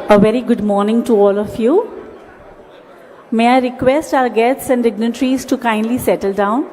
A very good morning to all of you. May I request our guests and dignitaries to kindly settle down.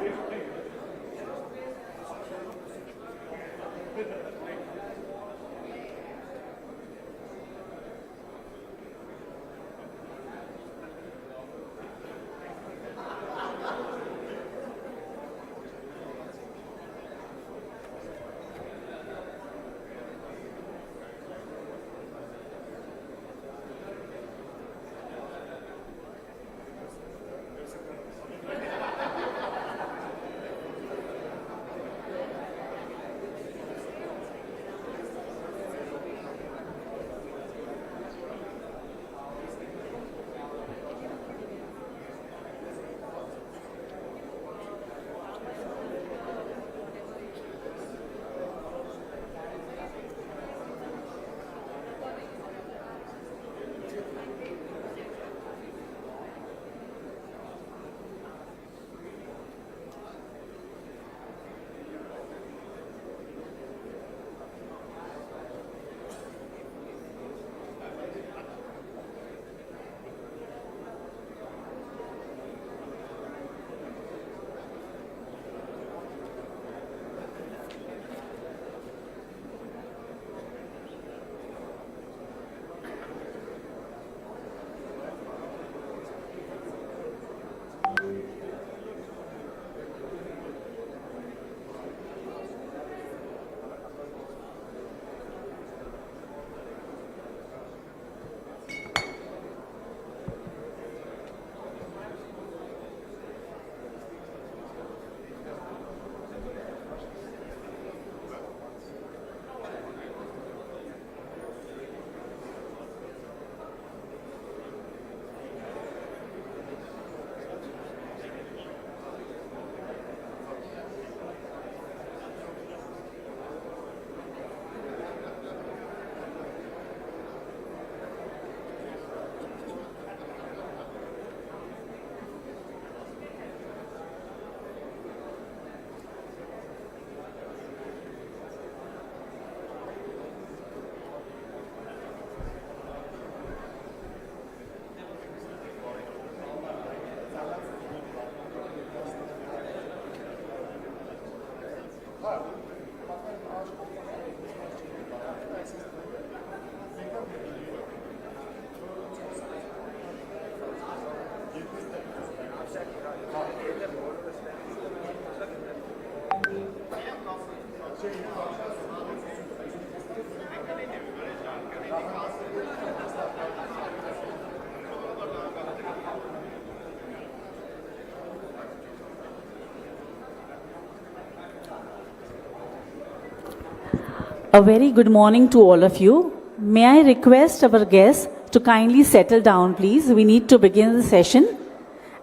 A very good morning to all of you. May I request our guests to kindly settle down, please. We need to begin the session.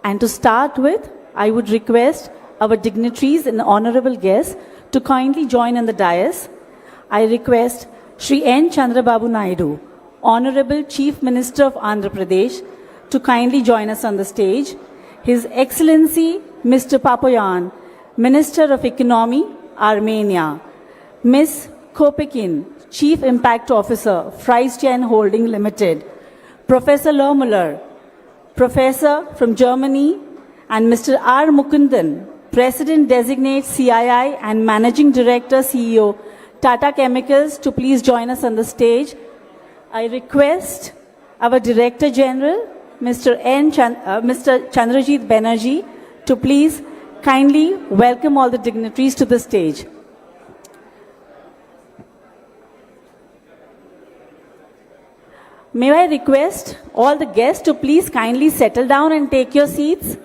And to start with, I would request our dignitaries and honorable guests to kindly join on the dais. I request Shri N. Chandrababu Naidu, Honorable Chief Minister of Andhra Pradesh, to kindly join us on the stage. His Excellency Mr. Papayan, Minister of Economy, Armenia. Ms. Kopekin, Chief Impact Officer, Friesgen Holding Limited. Professor Lohmuller, Professor from Germany, and Mr. R. Mukundan, President Designate CII and Managing Director CEO, Tata Chemicals, to please join us on the stage. I request our Director General, Mr. Chandrajit Banerjee, to please kindly welcome all the dignitaries to the stage. May I request all the guests to please kindly settle down and take your seats?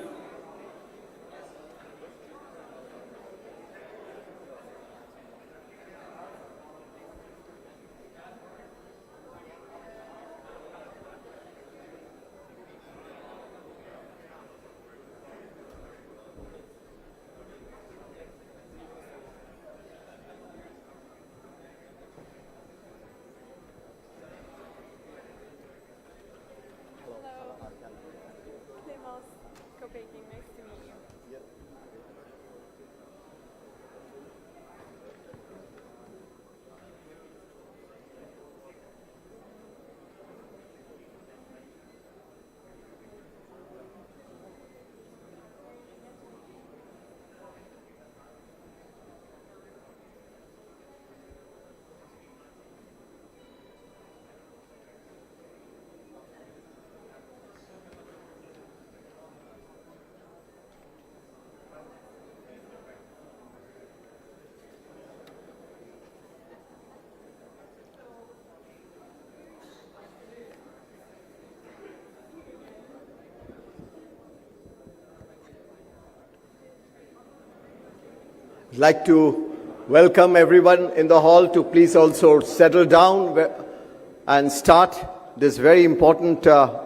Coping. I'd like to welcome everyone in the hall to please also settle down and start this very important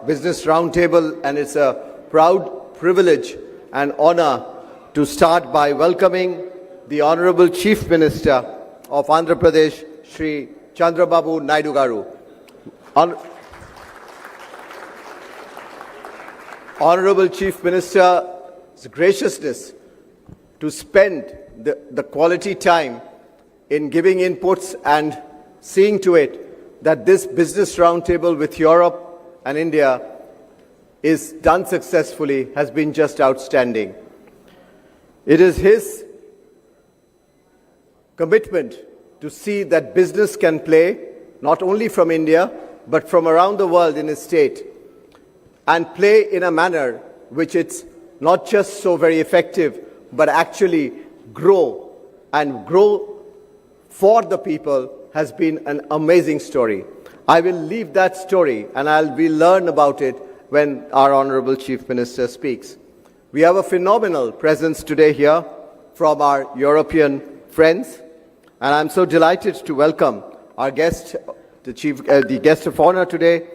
business roundtable, and it's a proud privilege and honor to start by welcoming the Honorable Chief Minister of Andhra Pradesh, Shri Chandrababu Naidu Garu. Honorable Chief Minister's graciousness to spend the quality time in giving inputs and seeing to it that this business roundtable with Europe and India is done successfully has been just outstanding. It is his commitment to see that business can play not only from India but from around the world in his state, and play in a manner which it's not just so very effective but actually grow for the people has been an amazing story. I will leave that story and we'll learn about it when our Honorable Chief Minister speaks. We have a phenomenal presence today here from our European friends, and I'm so delighted to welcome our guest, the guest of honor today,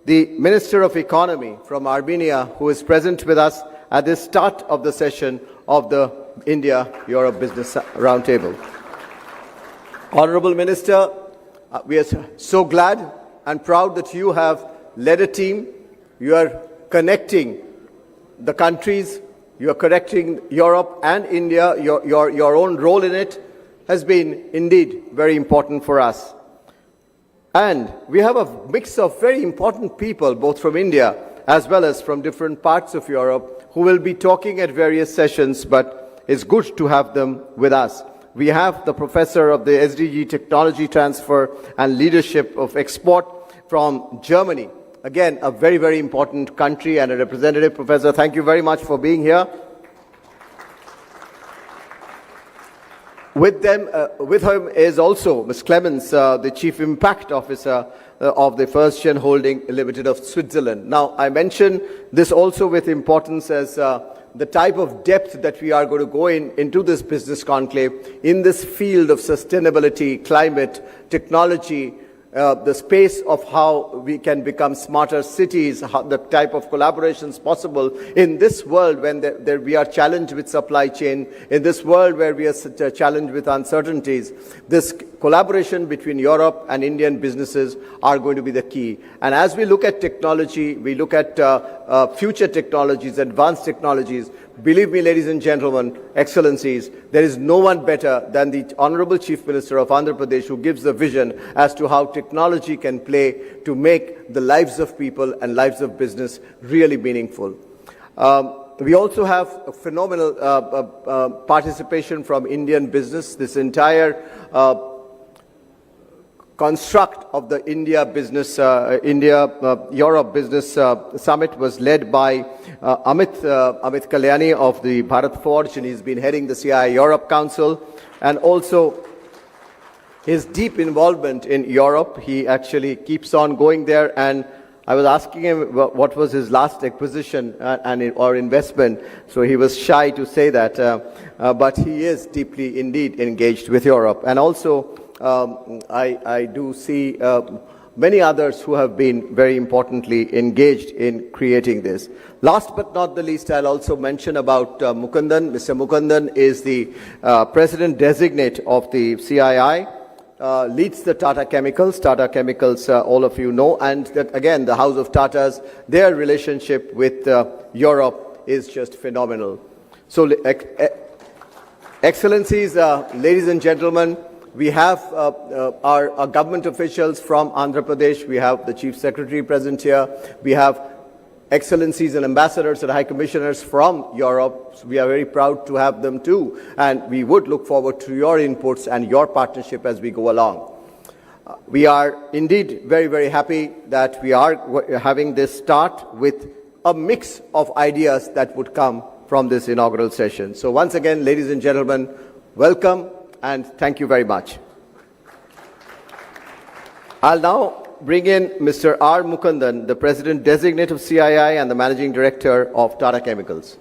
the Minister of Economy from Armenia, who is present with us at the start of the session of the India-Europe Business Roundtable. Honorable Minister, we are so glad and proud that you have led a team. You are connecting the countries, you are connecting Europe and India. Your own role in it has been indeed very important for us. And we have a mix of very important people, both from India as well as from different parts of Europe, who will be talking at various sessions, but it's good to have them with us. We have the professor of the SDG Technology Transfer and Leadership of Export from Germany. Again, a very, very important country and a representative. Professor, thank you very much for being here. With him is also Ms. Clemens, the Chief Impact Officer of the First Gen Holding Limited of Switzerland. Now, I mention this also with importance as the type of depth that we are going to go into this business conclave in this field of sustainability, climate, technology, the space of how we can become smarter cities, the type of collaborations possible in this world when we are challenged with supply chain, in this world where we are challenged with uncertainties. This collaboration between Europe and Indian businesses are going to be the key. And as we look at technology, we look at future technologies, advanced technologies, believe me, ladies and gentlemen, excellencies, there is no one better than the Honorable Chief Minister of Andhra Pradesh who gives the vision as to how technology can play to make the lives of people and lives of business really meaningful. We also have a phenomenal participation from Indian business. This entire construct of the India-Europe Business Summit was led by Amit Kalyani of the Bharat Forge, and he's been heading the CII Europe Council, and also his deep involvement in Europe. He actually keeps on going there, and I was asking him what was his last acquisition or investment, so he was shy to say that, but he is deeply indeed engaged with Europe. And also I do see many others who have been very importantly engaged in creating this. Last but not the least, I'll also mention about Mukundan. Mr. Mukundan is the President Designate of the CII, leads the Tata Chemicals. Tata Chemicals, all of you know, and that, again, the House of Tatas, their relationship with Europe is just phenomenal. So, Excellencies, ladies and gentlemen, we have our government officials from Andhra Pradesh. We have the Chief Secretary present here. We have excellencies and ambassadors and high commissioners from Europe. So we are very proud to have them too. And we would look forward to your inputs and your partnership as we go along. We are indeed very, very happy that we are having this start with a mix of ideas that would come from this inaugural session. So once again, ladies and gentlemen, welcome. And thank you very much. I'll now bring in Mr. R. Mukundan, the President Designate of CII and the Managing Director of Tata Chemicals.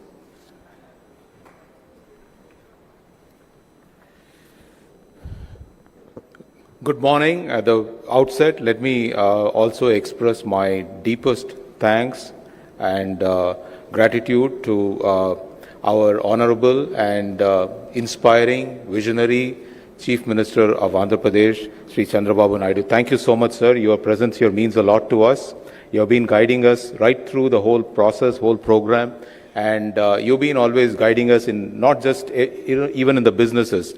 Good morning. At the outset, let me also express my deepest thanks and gratitude to our honorable and inspiring, visionary Chief Minister of Andhra Pradesh, Sri Chandrababu Naidu. Thank you so much, sir. Your presence here means a lot to us. You have been guiding us right through the whole process, whole program, and you've been always guiding us in not just even in the businesses.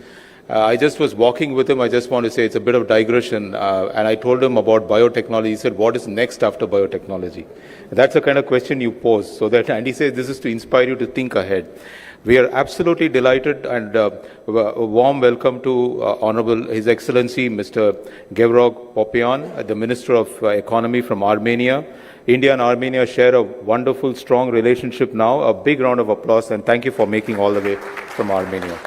I just was walking with him. I just want to say it's a bit of digression. And I told him about biotechnology. He said, what is next after biotechnology? That's the kind of question you pose. And he says, this is to inspire you to think ahead. We are absolutely delighted and a warm welcome to Honorable His Excellency Mr. Gevorg Popian, the Minister of Economy from Armenia. India and Armenia share a wonderful, strong relationship now. A big round of applause and thank you for making all the way from Armenia.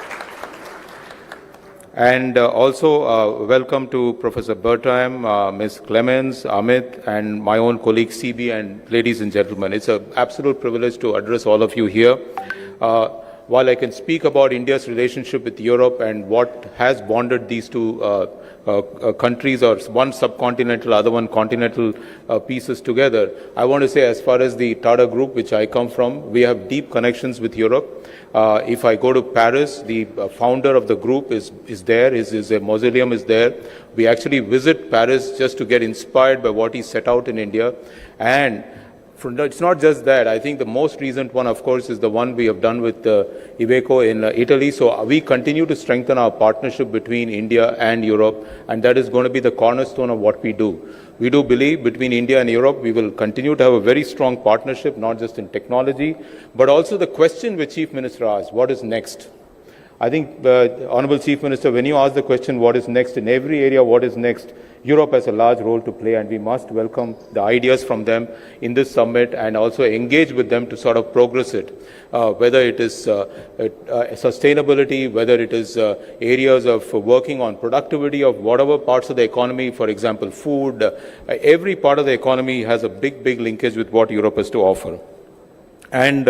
And also welcome to Professor Bertheim, Ms. Clemens, Amit, and my own colleague CB, and ladies and gentlemen. It's an absolute privilege to address all of you here. While I can speak about India's relationship with Europe and what has bonded these two countries, or one subcontinental, other one continental pieces together, I want to say as far as the Tata Group, which I come from, we have deep connections with Europe. If I go to Paris, the founder of the group is there, his mausoleum is there. We actually visit Paris just to get inspired by what he set out in India. And it's not just that. I think the most recent one, of course, is the one we have done with Iveco in Italy. So we continue to strengthen our partnership between India and Europe, and that is going to be the cornerstone of what we do. We do believe between India and Europe, we will continue to have a very strong partnership, not just in technology, but also the question which Chief Minister asked, what is next? I think, Honorable Chief Minister, when you ask the question, what is next, in every area, what is next, Europe has a large role to play, and we must welcome the ideas from them in this summit and also engage with them to sort of progress it, whether it is sustainability, whether it is areas of working on productivity of whatever parts of the economy, for example, food. Every part of the economy has a big linkage with what Europe has to offer. And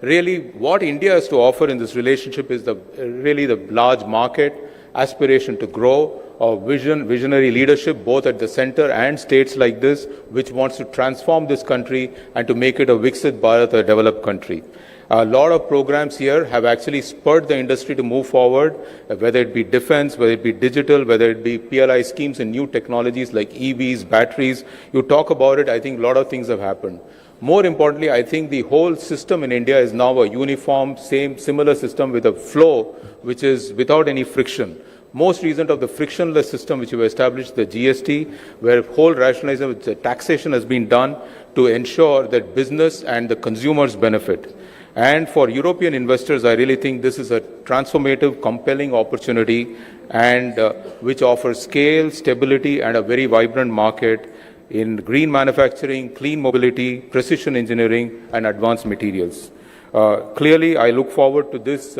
really, what India has to offer in this relationship is really the large market, aspiration to grow, visionary leadership, both at the center and states like this, which wants to transform this country and to make it a Viksit Bharat, a developed country. A lot of programs here have actually spurred the industry to move forward, whether it be defense, whether it be digital, whether it be PLI schemes and new technologies like EVs, batteries. You talk about it, I think a lot of things have happened. More importantly, I think the whole system in India is now a uniform, similar system with a flow which is without any friction. Most recent of the frictionless system which we established, the GST, where whole rationalization, the taxation has been done to ensure that business and the consumers benefit. And for European investors, I really think this is a transformative, compelling opportunity, and which offers scale, stability, and a very vibrant market in green manufacturing, clean mobility, precision engineering, and advanced materials. Clearly, I look forward to this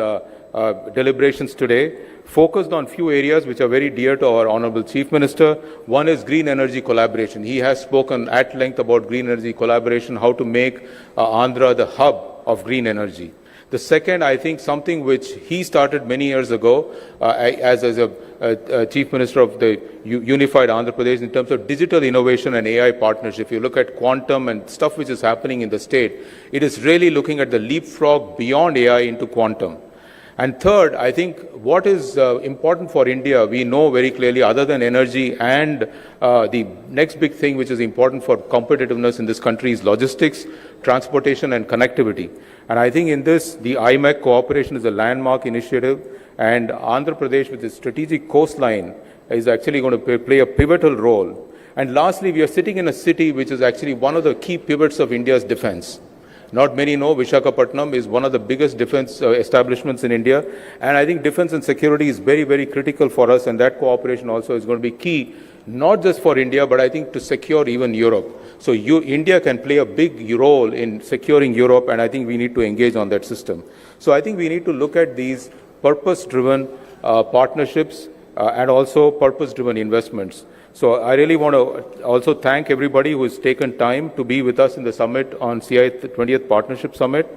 deliberations today, focused on few areas which are very dear to our Honorable Chief Minister. One is green energy collaboration. He has spoken at length about green energy collaboration, how to make Andhra the hub of green energy. The second, I think, something which he started many years ago as a Chief Minister of the Unified Andhra Pradesh in terms of digital innovation and AI partnership. If you look at quantum and stuff which is happening in the state, it is really looking at the leapfrog beyond AI into quantum. And third, I think what is important for India, we know very clearly, other than energy, and the next big thing which is important for competitiveness in this country is logistics, transportation, and connectivity. And I think in this, the IMEC cooperation is a landmark initiative, and Andhra Pradesh with its strategic coastline is actually going to play a pivotal role. And lastly, we are sitting in a city which is actually one of the key pivots of India's defense. Not many know Visakhapatnam is one of the biggest defense establishments in India, and I think defense and security is very critical for us, and that cooperation also is going to be key, not just for India, but I think to secure even Europe. So India can play a big role in securing Europe, and I think we need to engage on that system. So I think we need to look at these purpose-driven partnerships and also purpose-driven investments. So I really want to also thank everybody who has taken time to be with us in the summit on CI 20th Partnership Summit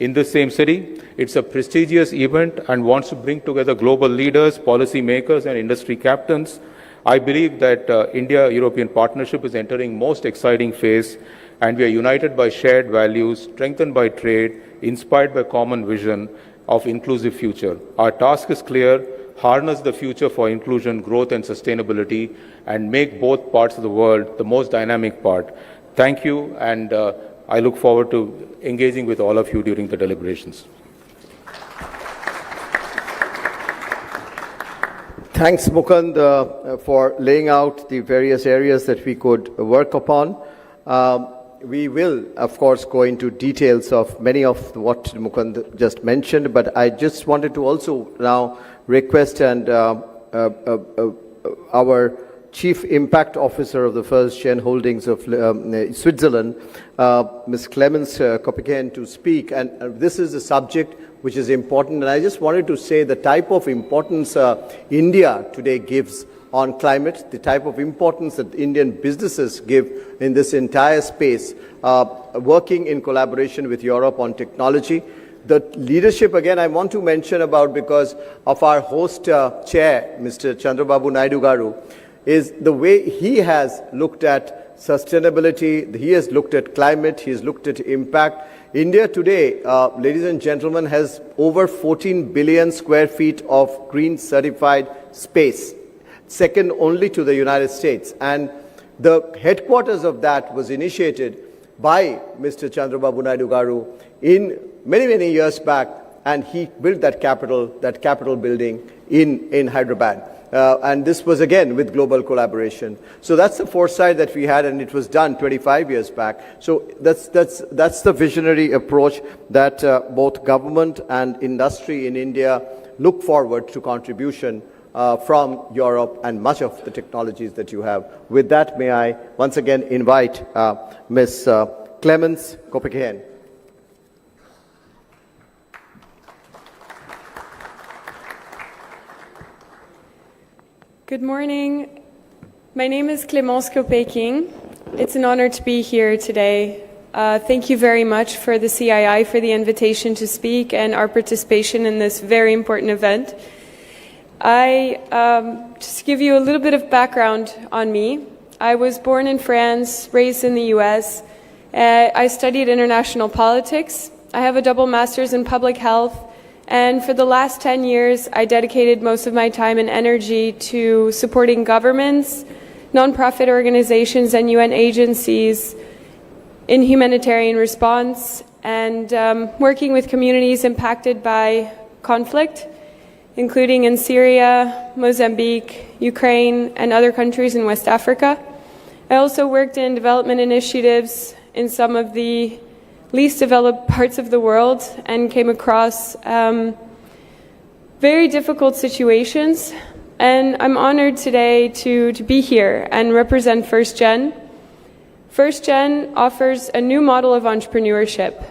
in this same city. It's a prestigious event and wants to bring together global leaders, policy makers, and industry captains. I believe that India-European partnership is entering most exciting phase, and we are united by shared values, strengthened by trade, inspired by common vision of inclusive future. Our task is clear: harness the future for inclusion, growth and sustainability, and make both parts of the world the most dynamic part. Thank you, and I look forward to engaging with all of you during the deliberations. Thanks, Mukund, for laying out the various areas that we could work upon. We will, of course, go into details of many of what Mukund just mentioned, but I just wanted to also now request and our Chief Impact Officer of the First Gen Holdings of Switzerland, Ms. Clemens Kopeken, to speak. And this is a subject which is important. And I just wanted to say the type of importance India today gives on climate, the type of importance that Indian businesses give in this entire space, working in collaboration with Europe on technology. The leadership, again, I want to mention about because of our host chair, Mr. Chandrababu Naidu Garu, is the way he has looked at sustainability, he has looked at climate, he has looked at impact. India today, ladies and gentlemen, has over 14 billion square feet of green certified space, second only to the United States. And the headquarters of that was initiated by Mr. Chandrababu Naidu Garu in many years back, and he built that capital building in Hyderabad. And this was again with global collaboration. So that's the foresight that we had, and it was done 25 years back. So that's the visionary approach that both government and industry in India look forward to contribution from Europe and much of the technologies that you have. With that, may I once again invite Ms. Clemens Kopeken. Good morning. My name is Clemence Kopeken. It's an honor to be here today. Thank you very much for the CII for the invitation to speak and our participation in this very important event. Just to give you a little bit of background on me. I was born in France, raised in the US. I studied international politics. I have a double master's in public health. And for the last 10 years, I dedicated most of my time and energy to supporting governments, nonprofit organizations, and UN agencies in humanitarian response, and working with communities impacted by conflict, including in Syria, Mozambique, Ukraine, and other countries in West Africa. I also worked in development initiatives in some of the least developed parts of the world and came across very difficult situations. And I'm honored today to be here and represent First Gen. First Gen offers a new model of entrepreneurship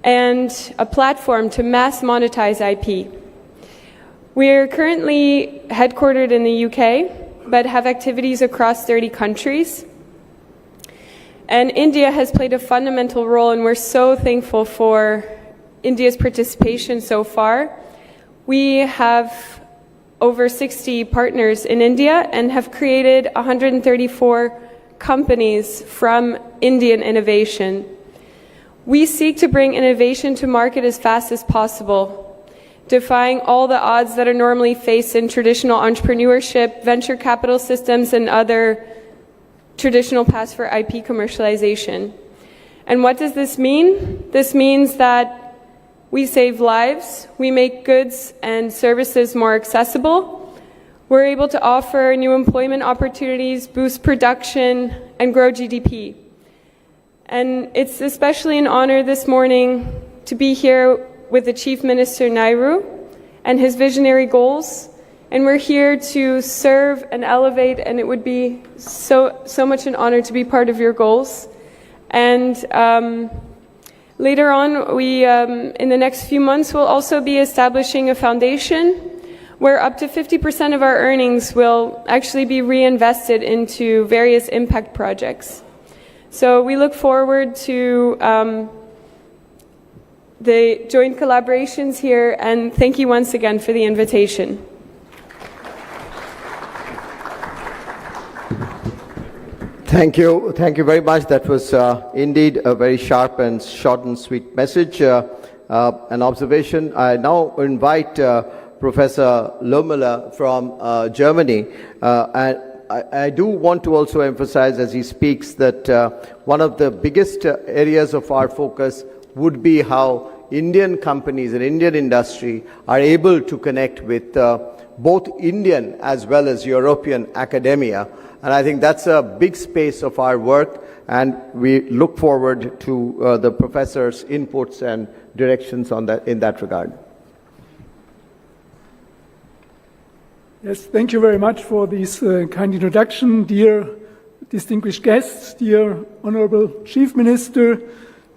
and a platform to mass monetize IP. We are currently headquartered in the UK, but have activities across 30 countries. And India has played a fundamental role, and we're so thankful for India's participation so far. We have over 60 partners in India and have created 134 companies from Indian innovation. We seek to bring innovation to market as fast as possible, defying all the odds that are normally faced in traditional entrepreneurship, venture capital systems, and other traditional paths for IP commercialization. And what does this mean? This means that we save lives, we make goods and services more accessible, we're able to offer new employment opportunities, boost production, and grow GDP. And it's especially an honor this morning to be here with the Chief Minister Naidu and his visionary goals. And we're here to serve and elevate, and it would be so much an honor to be part of your goals. And later on, we, in the next few months, will also be establishing a foundation where up to 50% of our earnings will actually be reinvested into various impact projects. So we look forward to the joint collaborations here, and thank you once again for the invitation. Thank you very much. That was indeed a very sharp and short and sweet message, an observation. I now invite Professor Lohmüller from Germany, and I do want to also emphasize as he speaks that one of the biggest areas of our focus would be how Indian companies and Indian industry are able to connect with both Indian as well as European academia. And I think that's a big space of our work, and we look forward to the professor's inputs and directions on that, in that regard. Yes, thank you very much for this kind introduction, dear distinguished guests, dear Honorable Chief Minister,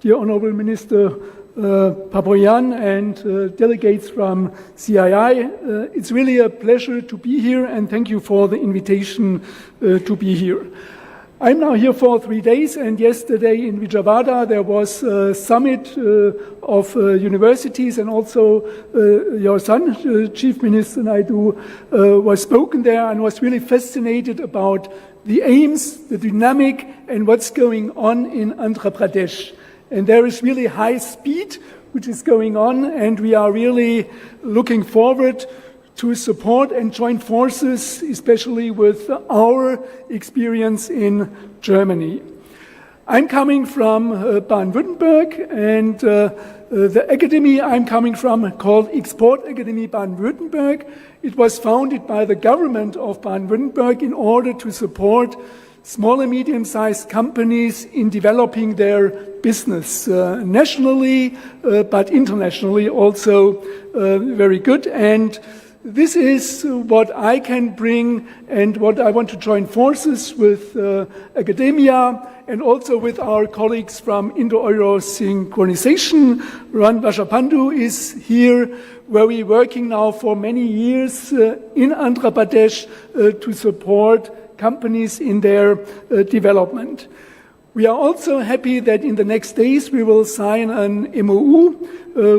dear Honorable Minister Papoyan, and delegates from CII. It's really a pleasure to be here, and thank you for the invitation to be here. I'm now here for 3 days, and yesterday in Vijayawada there was a summit of universities, and also your son, Chief Minister Naidu, was spoken there and was really fascinated about the aims, the dynamic, and what's going on in Andhra Pradesh. And there is really high speed which is going on, and we are really looking forward to support and join forces, especially with our experience in Germany. I'm coming from Baden-Württemberg, and the academy I'm coming from, called Export Academy Baden-Württemberg, it was founded by the government of Baden-Württemberg in order to support small and medium-sized companies in developing their business nationally, but internationally also very good. And this is what I can bring, and what I want to join forces with academia and also with our colleagues from Indo-Euro Synchronization. Ran Vashapandu is here, where we're working now for many years in Andhra Pradesh to support companies in their development. We are also happy that in the next days we will sign an MOU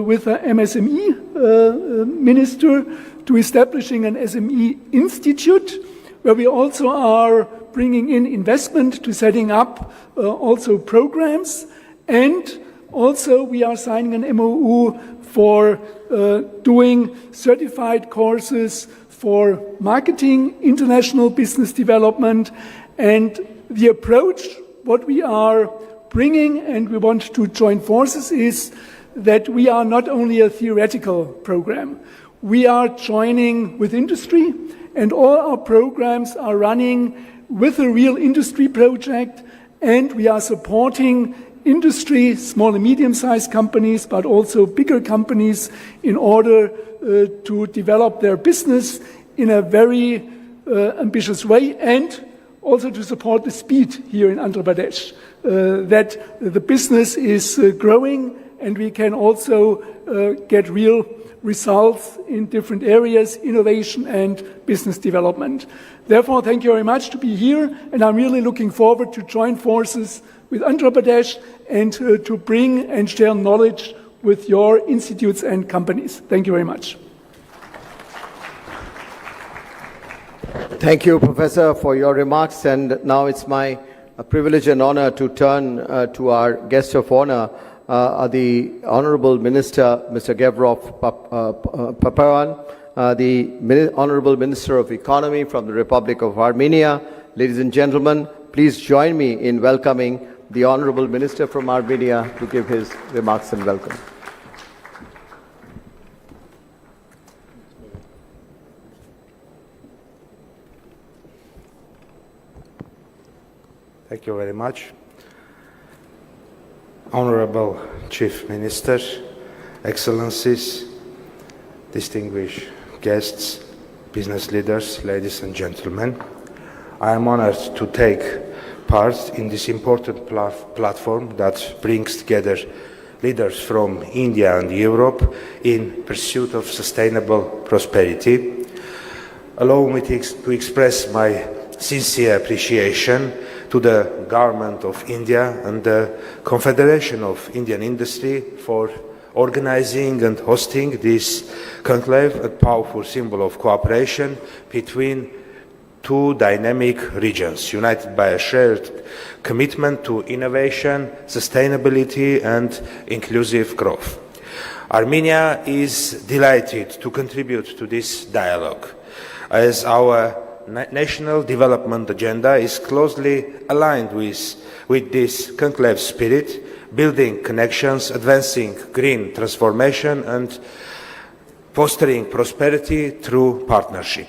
with an MSME minister to establishing an SME institute, where we also are bringing in investment to setting up also programs, and also we are signing an MOU for doing certified courses for marketing, international business development, and the approach, what we are bringing and we want to join forces is that we are not only a theoretical program. We are joining with industry, and all our programs are running with a real industry project, and we are supporting industry, small and medium-sized companies, but also bigger companies in order to develop their business in a very ambitious way, and also to support the speed here in Andhra Pradesh, that the business is growing and we can also get real results in different areas, innovation and business development. Therefore, thank you very much to be here, and I'm really looking forward to join forces with Andhra Pradesh and to bring and share knowledge with your institutes and companies. Thank you very much. Thank you, Professor, for your remarks. And now it's my privilege and honor to turn to our guest of honor, the Honorable Minister, Mr. Gevrov Papayan, the Honorable Minister of Economy from the Republic of Armenia. Ladies and gentlemen, please join me in welcoming the Honorable Minister from Armenia to give his remarks and welcome. Thank you very much. Honorable Chief Minister, Excellencies, distinguished guests, business leaders, ladies and gentlemen, I am honored to take part in this important platform that brings together leaders from India and Europe in pursuit of sustainable prosperity. Allow me to express my sincere appreciation to the Government of India and the Confederation of Indian Industry for organizing and hosting this conclave, a powerful symbol of cooperation between two dynamic regions, united by a shared commitment to innovation, sustainability and inclusive growth. Armenia is delighted to contribute to this dialogue, as our national development agenda is closely aligned with this conclave spirit, building connections, advancing green transformation and fostering prosperity through partnership.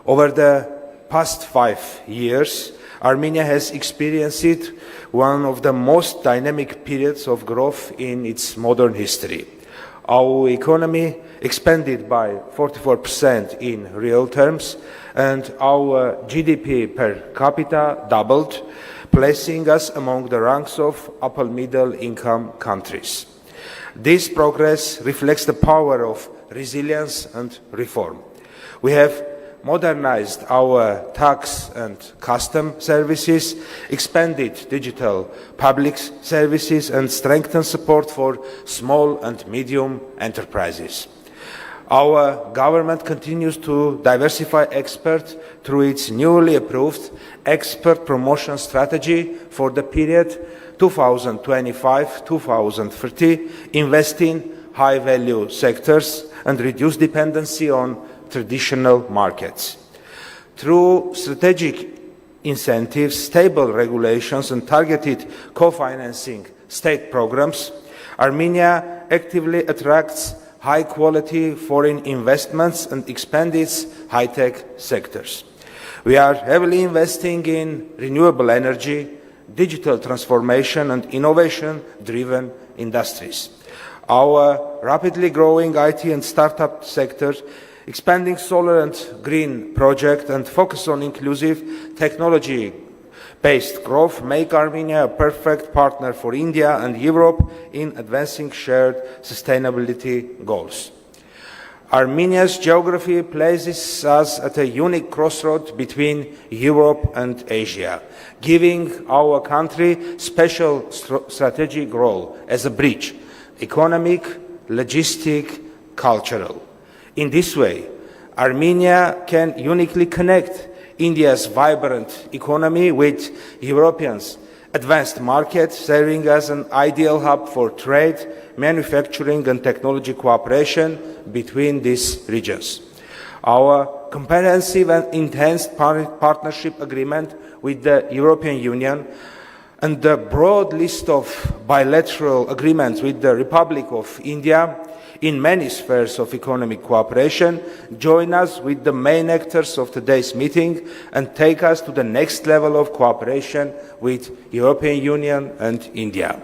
Over the past 5 years, Armenia has experienced one of the most dynamic periods of growth in its modern history. Our economy expanded by 44% in real terms, and our GDP per capita doubled, placing us among the ranks of upper middle income countries. This progress reflects the power of resilience and reform. We have modernized our tax and custom services, expanded digital public services and strengthened support for small and medium enterprises. Our government continues to diversify experts through its newly approved expert promotion strategy for the period 2025-2030, invest in high-value sectors and reduce dependency on traditional markets. Through strategic incentives, stable regulations and targeted co-financing state programs, Armenia actively attracts high-quality foreign investments and expands its high-tech sectors. We are heavily investing in renewable energy, digital transformation and innovation-driven industries. Our rapidly growing IT and startup sectors, expanding solar and green projects and focus on inclusive technology-based growth make Armenia a perfect partner for India and Europe in advancing shared sustainability goals. Armenia's geography places us at a unique crossroad between Europe and Asia, giving our country special strategic role as a bridge, economic, logistic, cultural. In this way, Armenia can uniquely connect India's vibrant economy with Europeans' advanced market, serving as an ideal hub for trade, manufacturing and technology cooperation between these regions. Our comprehensive and intense partnership agreement with the European Union and the broad list of bilateral agreements with the Republic of India in many spheres of economic cooperation join us with the main actors of today's meeting and take us to the next level of cooperation with European Union and India.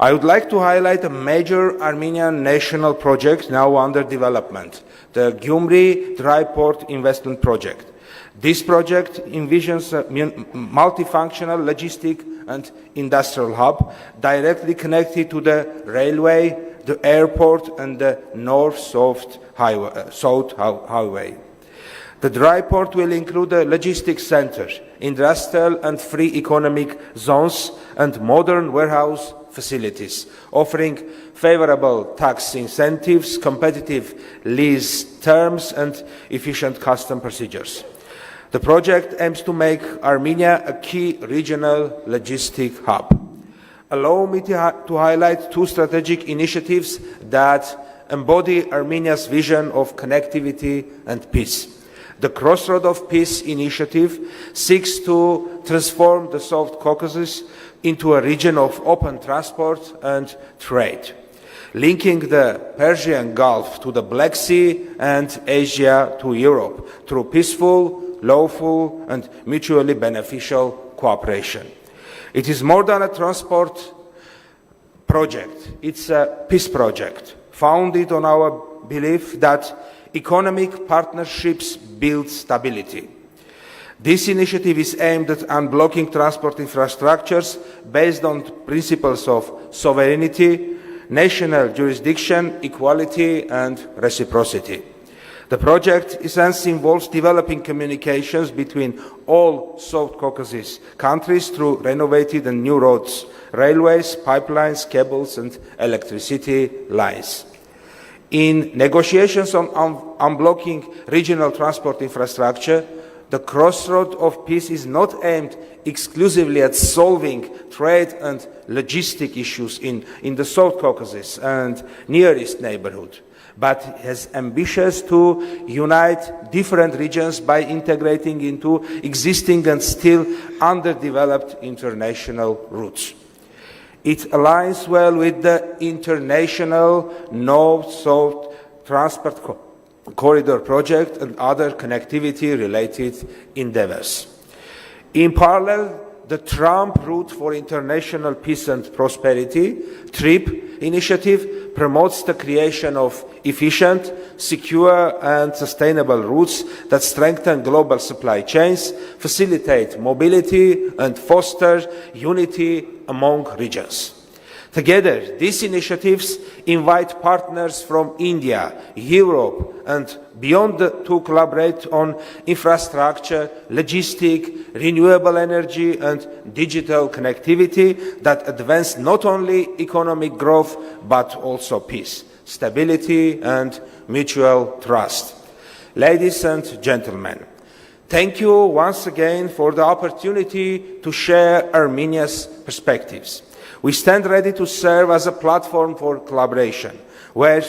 I would like to highlight a major Armenian national project now under development, the Gyumri Dry Port Investment Project. This project envisions a multifunctional logistic and industrial hub directly connected to the railway, the airport and the north-south highway. The dry port will include a logistics center, industrial and free economic zones and modern warehouse facilities, offering favorable tax incentives, competitive lease terms and efficient custom procedures. The project aims to make Armenia a key regional logistic hub. Allow me to highlight two strategic initiatives that embody Armenia's vision of connectivity and peace. The Crossroad of Peace initiative seeks to transform the South Caucasus into a region of open transport and trade, linking the Persian Gulf to the Black Sea and Asia to Europe through peaceful, lawful and mutually beneficial cooperation. It is more than a transport project, it's a peace project, founded on our belief that economic partnerships build stability. This initiative is aimed at unblocking transport infrastructures based on principles of sovereignty, national jurisdiction, equality and reciprocity. The project essentially involves developing communications between all South Caucasus countries through renovated and new roads, railways, pipelines, cables and electricity lines. In negotiations on unblocking regional transport infrastructure, The crossroad of peace is not aimed exclusively at solving trade and logistic issues in the South Caucasus and nearest neighborhood, but has ambitious to unite different regions by integrating into existing and still underdeveloped international routes. It aligns well with the international North-South Transport Corridor project and other connectivity-related endeavors. In parallel, the Trump Route for International Peace and Prosperity, TRIP initiative, promotes the creation of efficient, secure and sustainable routes that strengthen global supply chains, facilitate mobility and foster unity among regions. Together, these initiatives invite partners from India, Europe and beyond to collaborate on infrastructure, logistics, renewable energy and digital connectivity that advance not only economic growth but also peace, stability and mutual trust. Ladies and gentlemen, thank you once again for the opportunity to share Armenia's perspectives. We stand ready to serve as a platform for collaboration, where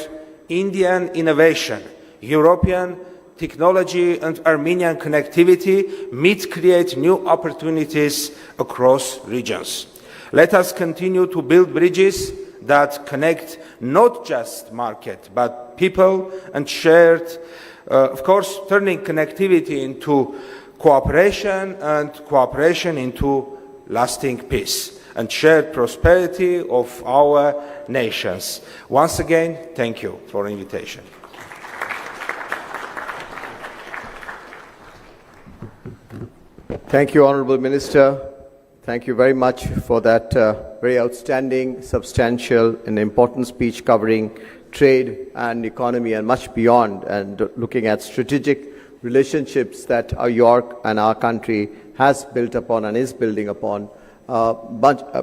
Indian innovation, European technology and Armenian connectivity meet to create new opportunities across regions. Let us continue to build bridges that connect not just market, but people and shared, of course, turning connectivity into cooperation and cooperation into lasting peace and shared prosperity of our nations. Once again, thank you for the invitation. Thank you, Honourable Minister. Thank you very much for that very outstanding, substantial and important speech covering trade and economy and much beyond, and looking at strategic relationships that your and our country has built upon and is building upon,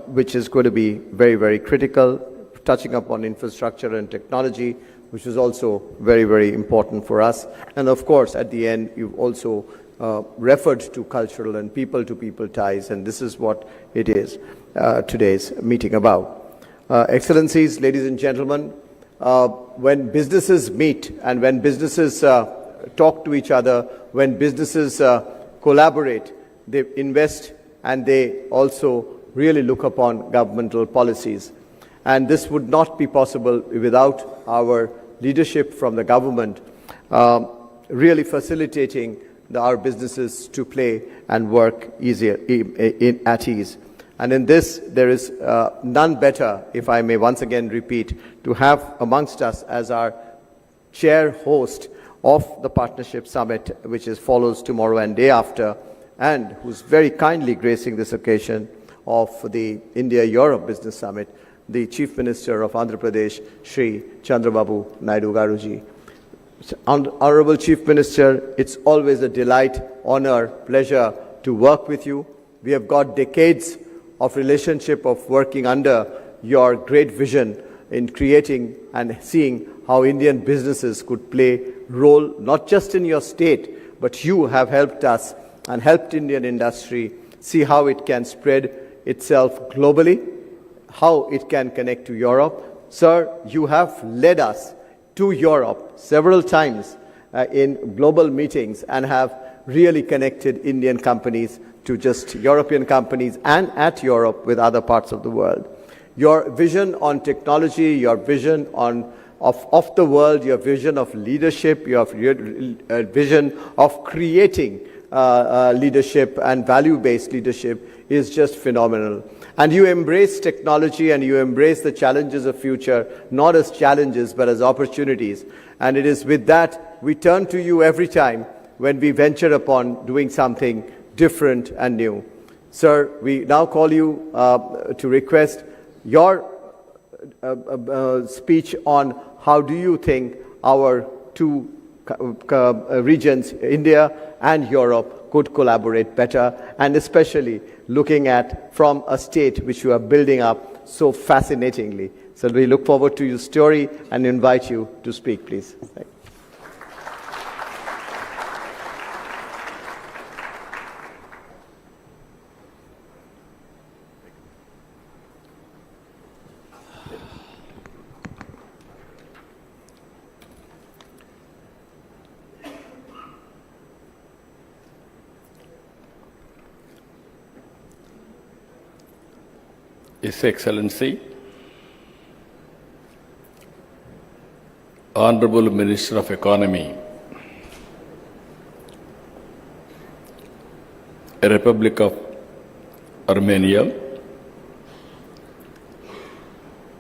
which is going to be very, very critical, touching upon infrastructure and technology, which is also very, very important for us. And of course, at the end, you've also referred to cultural and people-to-people ties, and this is what it is today's meeting about. Excellencies, ladies and gentlemen, when businesses meet and when businesses talk to each other, when businesses collaborate, they invest and they also really look upon governmental policies. And this would not be possible without our leadership from the government really facilitating our businesses to play and work easier at ease. And in this, there is none better, if I may once again repeat, to have amongst us as our chair host of the Partnership Summit, which follows tomorrow and day after, and who's very kindly gracing this occasion of the India-Europe Business Summit, the Chief Minister of Andhra Pradesh, Shri Chandrababu Naidu Garuji. Honorable Chief Minister, it's always a delight, honor, pleasure to work with you. We have got decades of relationship of working under your great vision in creating and seeing how Indian businesses could play role not just in your state, but you have helped us and helped Indian industry see how it can spread itself globally, how it can connect to Europe. Sir, you have led us to Europe several times in global meetings and have really connected Indian companies to just European companies and at Europe with other parts of the world. Your vision on technology, your vision of the world, your vision of leadership, your vision of creating leadership and value-based leadership is just phenomenal. And you embrace technology and you embrace the challenges of future, not as challenges, but as opportunities. And it is with that we turn to you every time when we venture upon doing something different and new. Sir, we now call you to request your speech on how do you think our two regions, India and Europe, could collaborate better, and especially looking at from a state which you are building up so fascinatingly. So we look forward to your story and invite you to speak, please. His Excellency, Honorable Minister of Economy, Republic of Armenia,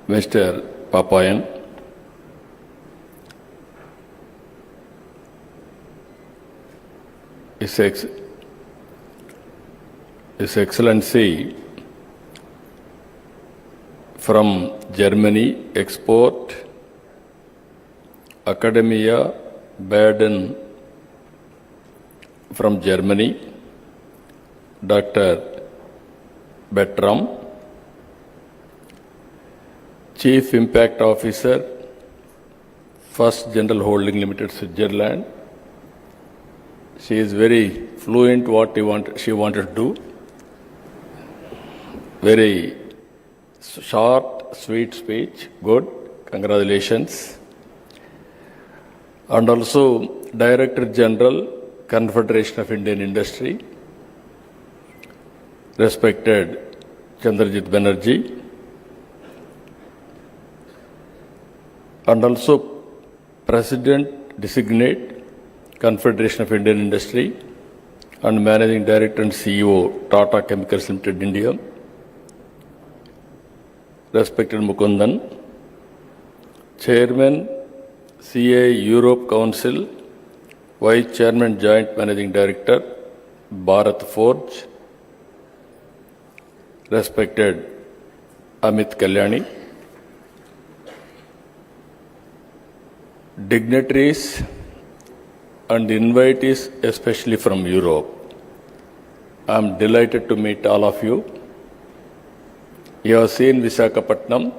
Mr. Papayan, His Excellency from Germany, Export, Academia, Baden from Germany, Dr. Bertram, Chief Impact Officer, First General Holding Limited, Switzerland. She is very fluent what she wanted to do. Very short, sweet speech. Good. Congratulations. And also Director General, Confederation of Indian Industry, respected Chandrajit Banerjee. And also President Designate, Confederation of Indian Industry, and Managing Director and CEO, Tata Chemicals Limited, India, respected Mukundan, Chairman, CA Europe Council, Vice Chairman, Joint Managing Director, Bharat Forge, respected Amit Kalyani, dignitaries and invitees, especially from Europe. I am delighted to meet all of you. You have seen Visakhapatnam.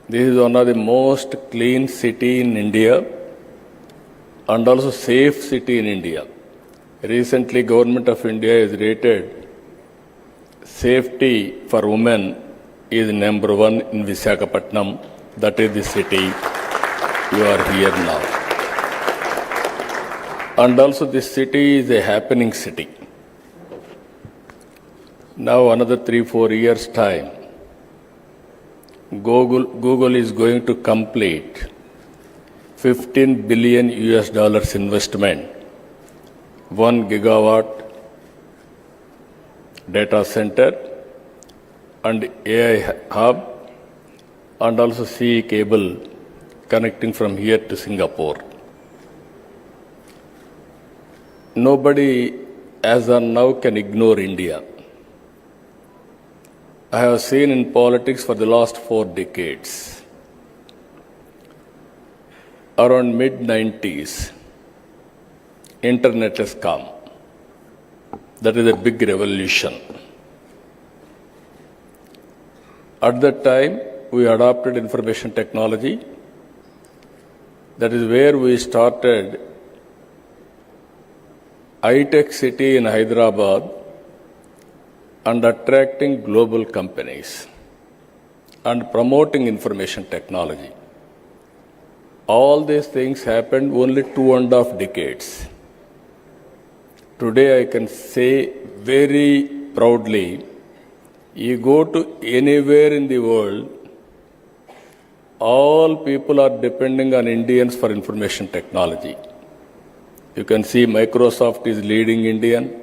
This is one of the most clean city in India and also safe city in India. Recently, Government of India has rated safety for women is #1 in Visakhapatnam. That is the city you are here now. And also this city is a happening city. Now another 3-4 years time, Google is going to complete $15 billion investment, 1 gigawatt data center and AI hub, and also CE cable connecting from here to Singapore. Nobody as of now can ignore India. I have seen in politics for the last 4 decades. Around mid-90s, internet has come. That is a big revolution. At that time, we adopted information technology. That is where we started high-tech city in Hyderabad and attracting global companies and promoting information technology. All these things happened only 2.5 decades. Today I can say very proudly, you go to anywhere in the world, all people are depending on Indians for information technology. You can see Microsoft is leading Indian,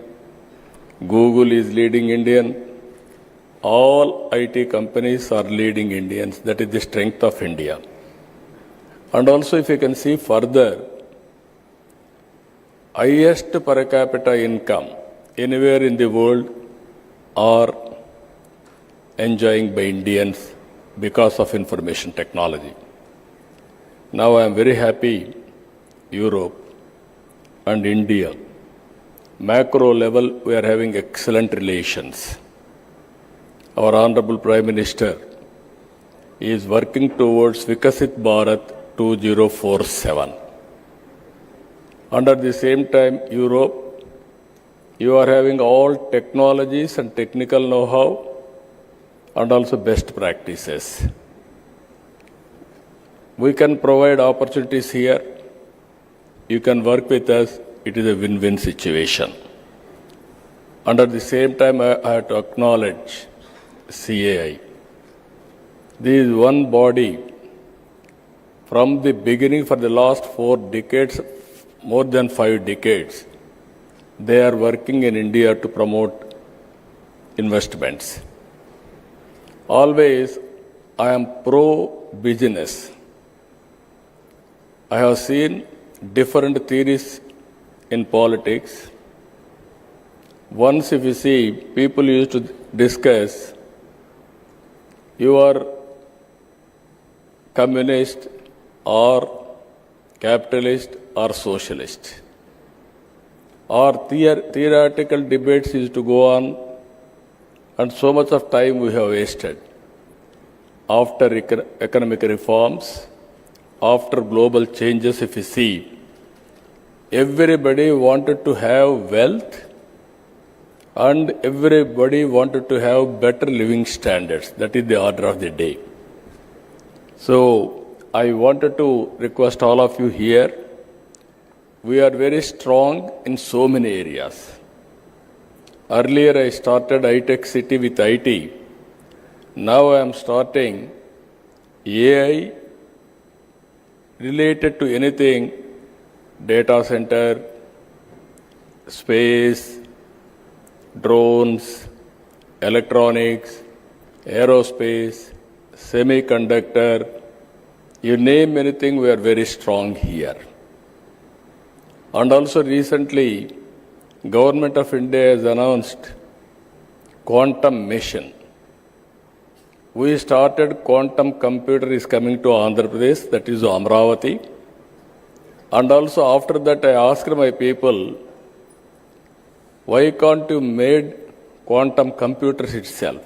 Google is leading Indian, all IT companies are leading Indians. That is the strength of India. And also if you can see further, highest per capita income anywhere in the world are enjoying by Indians because of information technology. Now I am very happy Europe and India, macro level we are having excellent relations. Our Honorable Prime Minister is working towards Vikasit Bharat 2047. And at the same time, Europe, you are having all technologies and technical know-how and also best practices. We can provide opportunities here. You can work with us. It is a win-win situation. And at the same time, I have to acknowledge CAI. This is one body from the beginning for the last 4 decades, more than 5 decades. They are working in India to promote investments. Always, I am pro-business. I have seen different theories in politics. Once, if you see, people used to discuss, you are communist or capitalist or socialist. Or theoretical debates used to go on, and so much of time we have wasted. After economic reforms, after global changes, if you see, everybody wanted to have wealth and everybody wanted to have better living standards. That is the order of the day. So, I wanted to request all of you here, we are very strong in so many areas. Earlier I started iTech City with IT. Now I am starting AI related to anything, data center, space, drones, electronics, aerospace, semiconductor, you name anything, we are very strong here. And also recently, Government of India has announced quantum mission. We started quantum computer is coming to Andhra Pradesh, that is Amravati. And also after that I asked my people, why can't you made quantum computers itself?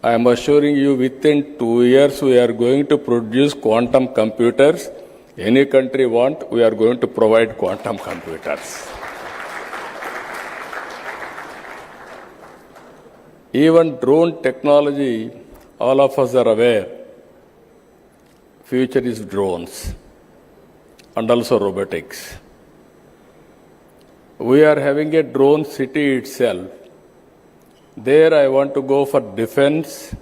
I am assuring you within 2 years we are going to produce quantum computers. Any country want, we are going to provide quantum computers. Even drone technology, all of us are aware, future is drones and also robotics. We are having a drone city itself. There I want to go for defense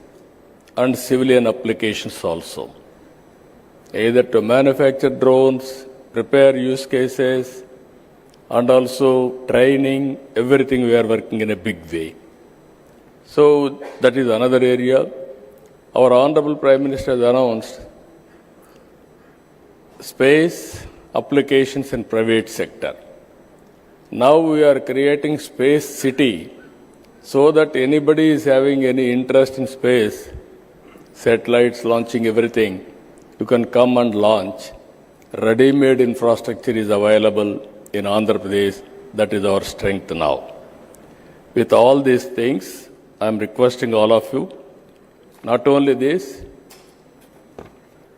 and civilian applications also. Either to manufacture drones, prepare use cases, and also training, everything we are working in a big way. So that is another area. Our Honorable Prime Minister has announced space applications in private sector. Now we are creating space city so that anybody is having any interest in space, satellites launching everything, you can come and launch. Ready-made infrastructure is available in Andhra Pradesh. That is our strength now. With all these things, I am requesting all of you, not only this,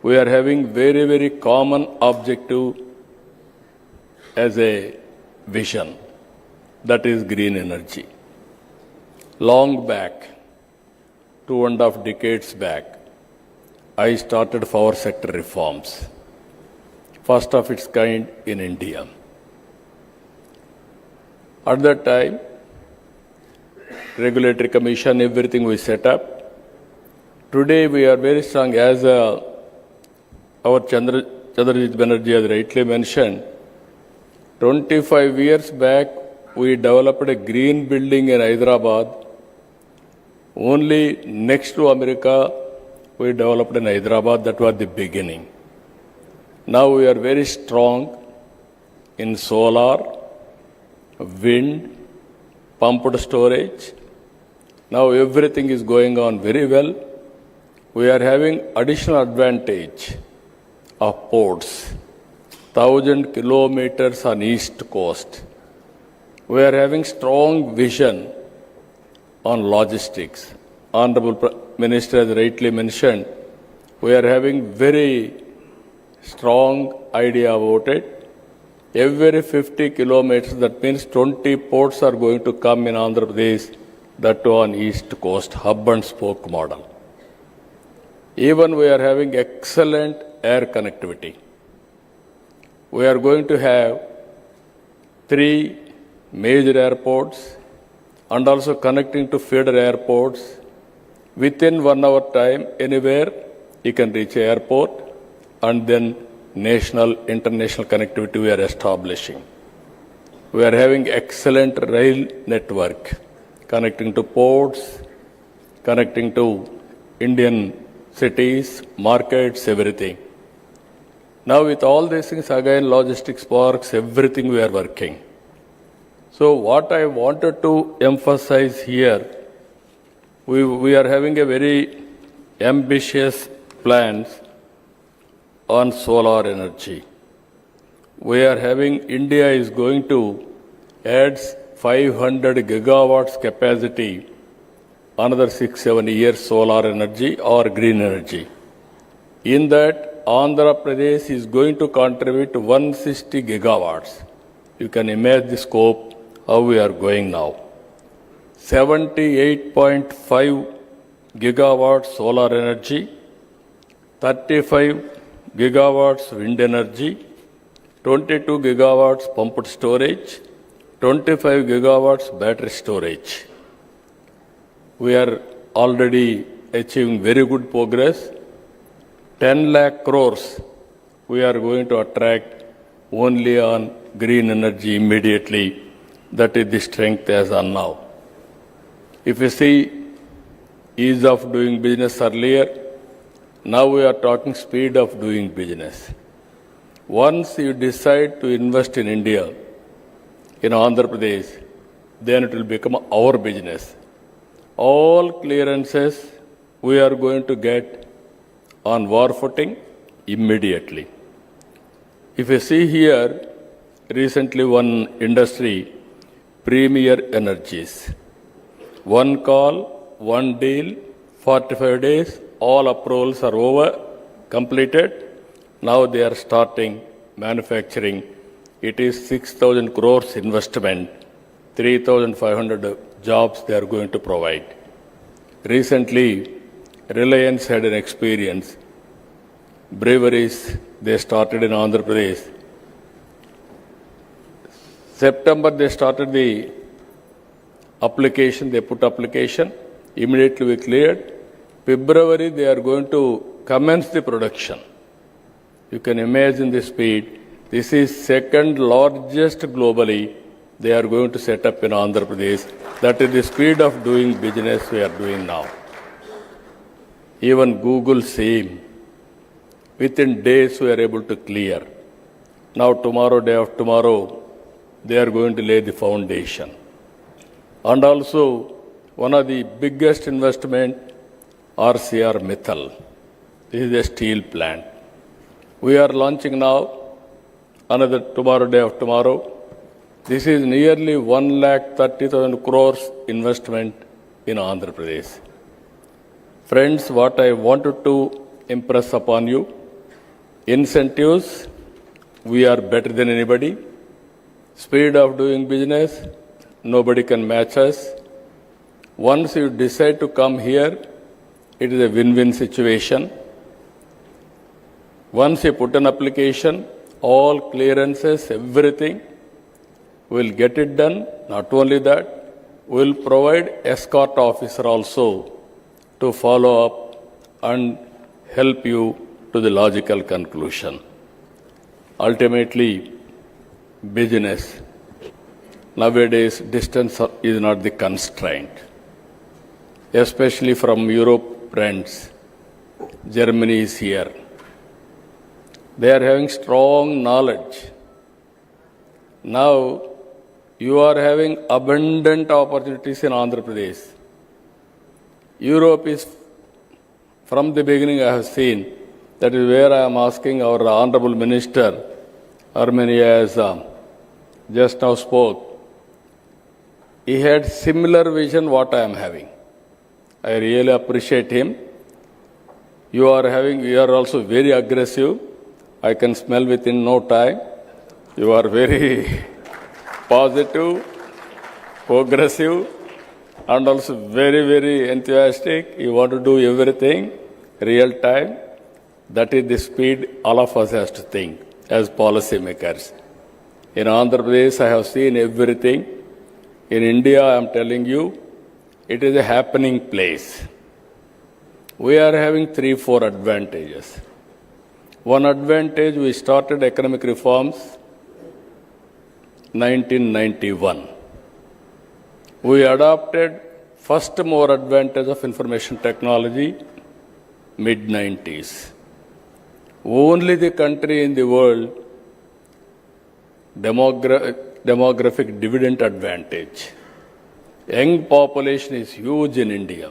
we are having very, very common objective as a vision, that is green energy. Long back, 2.5 decades back, I started power sector reforms, first of its kind in India. At that time, regulatory commission, everything we set up. Today we are very strong, as our Chandrajit Banerjee has rightly mentioned. 25 years back, we developed a green building in Hyderabad. Only next to America, we developed in Hyderabad. That was the beginning. Now we are very strong in solar, wind, pumped storage. Now everything is going on very well. We are having additional advantage of ports. 1,000 kilometers on east coast. We are having strong vision on logistics. Honorable Minister has rightly mentioned, we are having very strong idea about it. Every 50 kilometers, that means 20 ports are going to come in Andhra Pradesh, that too on east coast, hub and spoke model. Even we are having excellent air connectivity. We are going to have 3 major airports and also connecting to feeder airports. Within 1 hour time, anywhere, you can reach airport, and then national, international connectivity we are establishing. We are having excellent rail network, connecting to ports, connecting to Indian cities, markets, everything. Now with all these things, again, logistics parks, everything we are working. So what I wanted to emphasize here, we are having a very ambitious plans on solar energy. We are having, India is going to add 500 gigawatts capacity, another 6-7 years solar energy or green energy. In that, Andhra Pradesh is going to contribute 160 gigawatts. You can imagine the scope, how we are going now. 78.5 gigawatts solar energy, 35 gigawatts wind energy, 22 gigawatts pumped storage, 25 gigawatts battery storage. We are already achieving very good progress. 10 lakh crores we are going to attract only on green energy immediately. That is the strength as on now. If you see ease of doing business earlier, now we are talking speed of doing business. Once you decide to invest in India, in Andhra Pradesh, then it will become our business. All clearances we are going to get on war footing immediately. If you see here, recently one industry, Premier Energies, one call, one deal, 45 days, all approvals are over, completed. Now they are starting manufacturing. It is 6,000 crores investment, 3,500 jobs they are going to provide. Recently, Reliance had an experience. Breweries, they started in Andhra Pradesh. September, they started the application, they put application. Immediately we cleared. February, they are going to commence the production. You can imagine the speed. This is second largest globally. They are going to set up in Andhra Pradesh. That is the speed of doing business we are doing now. Even Google same. Within days we are able to clear. Now tomorrow, day after tomorrow, they are going to lay the foundation. And also, one of the biggest investment, RCR Mittal. This is a steel plant. We are launching now, another tomorrow, day after tomorrow. This is nearly 1,30,000 crores investment in Andhra Pradesh. Friends, what I wanted to impress upon you, incentives, we are better than anybody. Speed of doing business, nobody can match us. Once you decide to come here, it is a win-win situation. Once you put an application, all clearances, everything, we'll get it done. Not only that, we'll provide escort officer also to follow up and help you to the logical conclusion. Ultimately, business. Nowadays, distance is not the constraint. Especially from Europe, friends. Germany is here. They are having strong knowledge. Now, you are having abundant opportunities in Andhra Pradesh. Europe is, from the beginning I have seen, that is where I am asking our Honorable Minister, Armenia has just now spoke. He had similar vision what I am having. I really appreciate him. You are also very aggressive. I can smell within no time. You are very positive, progressive, and also very, very enthusiastic. You want to do everything real time. That is the speed all of us has to think as policy makers. In Andhra Pradesh, I have seen everything. In India, I am telling you, it is a happening place. we are having 3-4 advantages. One advantage, we started economic reforms 1991. We adopted first more advantage of information technology mid-90s. Only the country in the world demographic dividend advantage. Young population is huge in India.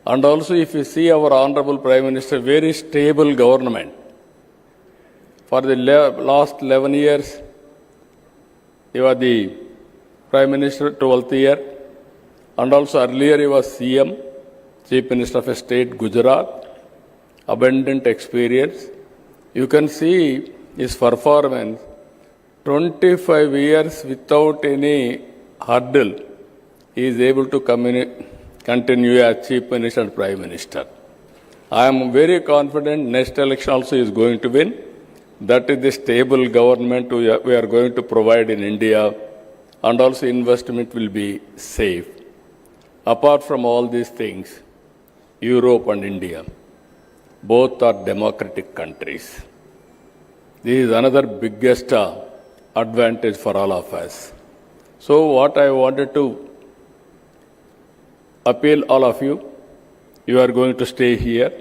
And also if you see our Honorable Prime Minister, very stable government. For the last 11 years, he was the Prime Minister 12th year. And also earlier he was CM, Chief Minister of State, Gujarat. Abundant experience. You can see his performance, 25 years without any hurdle, he is able to continue as Chief Minister and Prime Minister. I am very confident next election also is going to win. That is the stable government we are going to provide in India, and also investment will be safe. Apart from all these things, Europe and India, both are democratic countries. This is another biggest advantage for all of us. So what I wanted to appeal all of you, you are going to stay here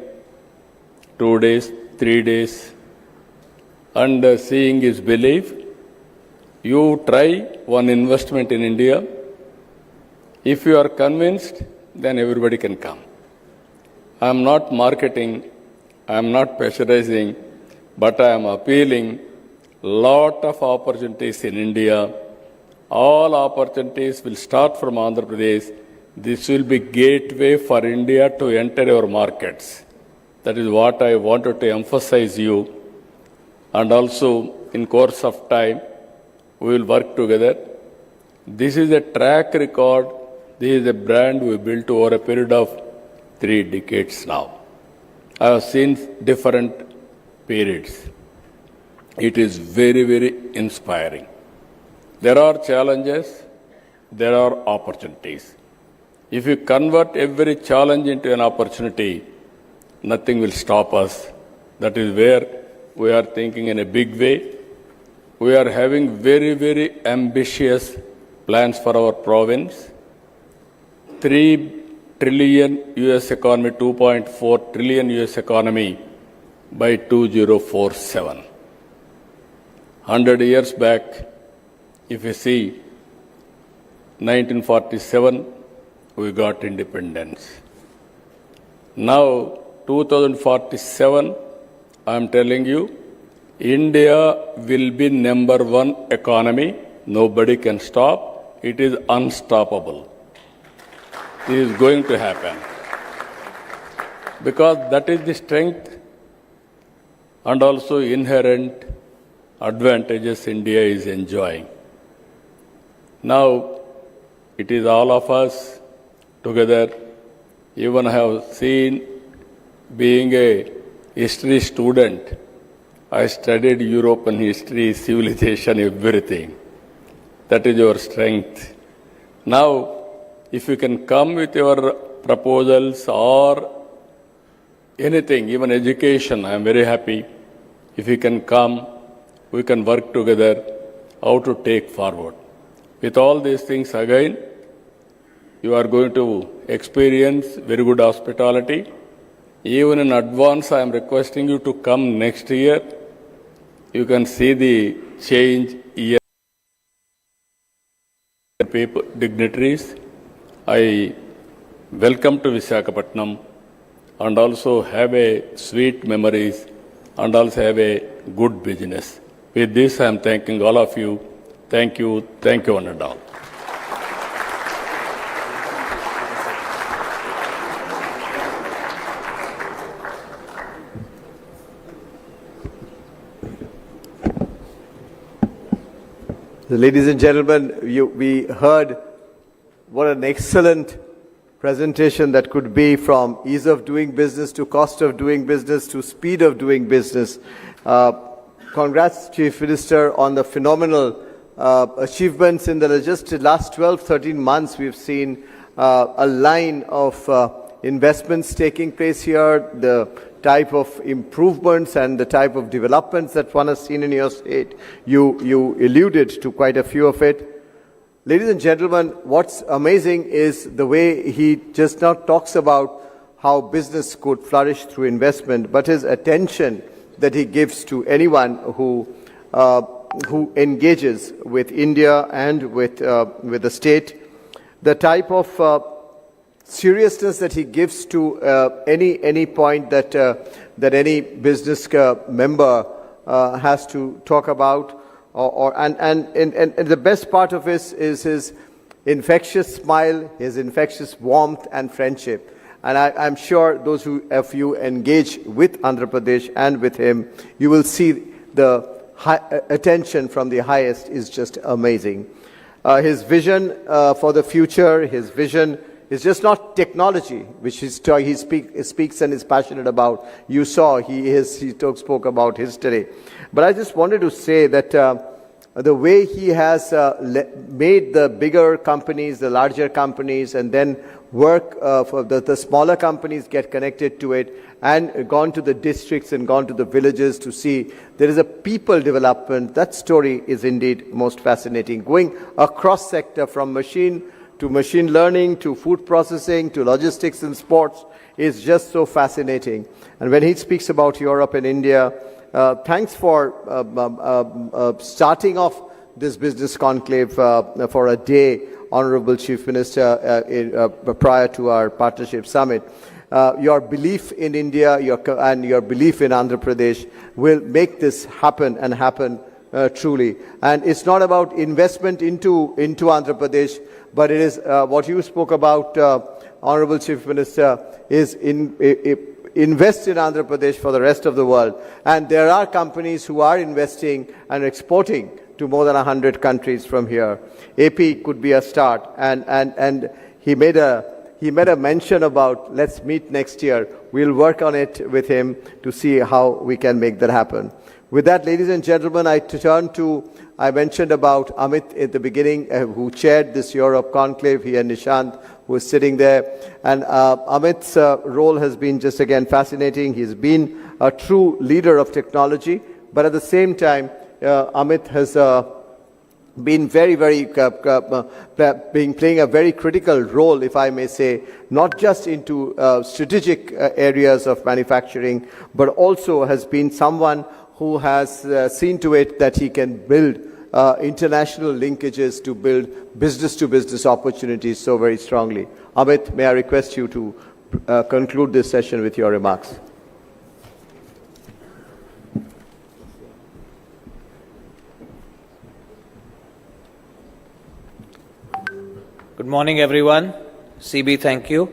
2 days, 3 days, and seeing is belief. You try one investment in India. If you are convinced, then everybody can come. I am not marketing, I am not pressurizing, but I am appealing lot of opportunities in India. All opportunities will start from Andhra Pradesh. This will be gateway for India to enter your markets. That is what I wanted to emphasize you. And also, in course of time, we will work together. This is a track record. This is a brand we built over a period of 3 decades now. I have seen different periods. It is very, very inspiring. There are challenges, there are opportunities. If you convert every challenge into an opportunity, nothing will stop us. That is where we are thinking in a big way. We are having very, very ambitious plans for our province. 3 trillion US economy, 2.4 trillion US economy by 2047. 100 years back, if you see, 1947, we got independence. Now, 2047, I am telling you, India will be #1 economy. Nobody can stop. It is unstoppable. This is going to happen. Because that is the strength and also inherent advantages India is enjoying. Now, it is all of us together. Even I have seen, being a history student, I studied European history, civilization, everything. That is your strength. Now, if you can come with your proposals or anything, even education, I am very happy. If you can come, we can work together how to take forward. With all these things, again, you are going to experience very good hospitality. Even in advance, I am requesting you to come next year. You can see the change year. People, dignitaries, I welcome to Visakhapatnam and also have a sweet memories and also have a good business. With this, I am thanking all of you. Thank you, one and all. Ladies and gentlemen, we heard what an excellent presentation that could be, from ease of doing business to cost of doing business to speed of doing business. Congrats, Chief Minister, on the phenomenal achievements in the just last 12-13 months. We've seen a line of investments taking place here, the type of improvements and the type of developments that one has seen in your state. You alluded to quite a few of it. Ladies and gentlemen, what's amazing is the way he just not talks about how business could flourish through investment, but his attention that he gives to anyone who engages with India and with the state, the type of seriousness that he gives to any point that any business member has to talk about. And the best part of this is his infectious smile, his infectious warmth and friendship. And I'm sure those of you engage with Andhra Pradesh and with him, you will see the attention from the highest is just amazing. His vision for the future, his vision is just not technology, which he speaks and is passionate about. You saw he spoke about history. But I just wanted to say that the way he has made the bigger companies, the larger companies, and then work for the smaller companies get connected to it, and gone to the districts and gone to the villages to see there is a people development. That story is indeed most fascinating. Going across sector from machine to machine learning to food processing to logistics and sports is just so fascinating. And when he speaks about Europe and India, thanks for starting off this business conclave for a day, Honorable Chief Minister, prior to our partnership summit. Your belief in India and your belief in Andhra Pradesh will make this happen and happen truly. And it's not about investment into Andhra Pradesh, but it is what you spoke about, Honorable Chief Minister, is invest in Andhra Pradesh for the rest of the world. And there are companies who are investing and exporting to more than 100 countries from here. AP could be a start. And he made a mention about let's meet next year. We'll work on it with him to see how we can make that happen. With that, ladies and gentlemen, I mentioned about Amit at the beginning, who chaired this Europe conclave. He and Nishant, who is sitting there. And Amit's role has been just again fascinating. He's been a true leader of technology, but at the same time, Amit has been playing a very critical role, if I may say, not just into strategic areas of manufacturing, but also has been someone who has seen to it that he can build international linkages to build business-to-business opportunities so very strongly. Amit, may I request you to conclude this session with your remarks. Good morning, everyone. CB, thank you.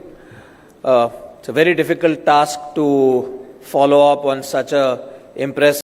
It's a very difficult task to follow up on such a impressive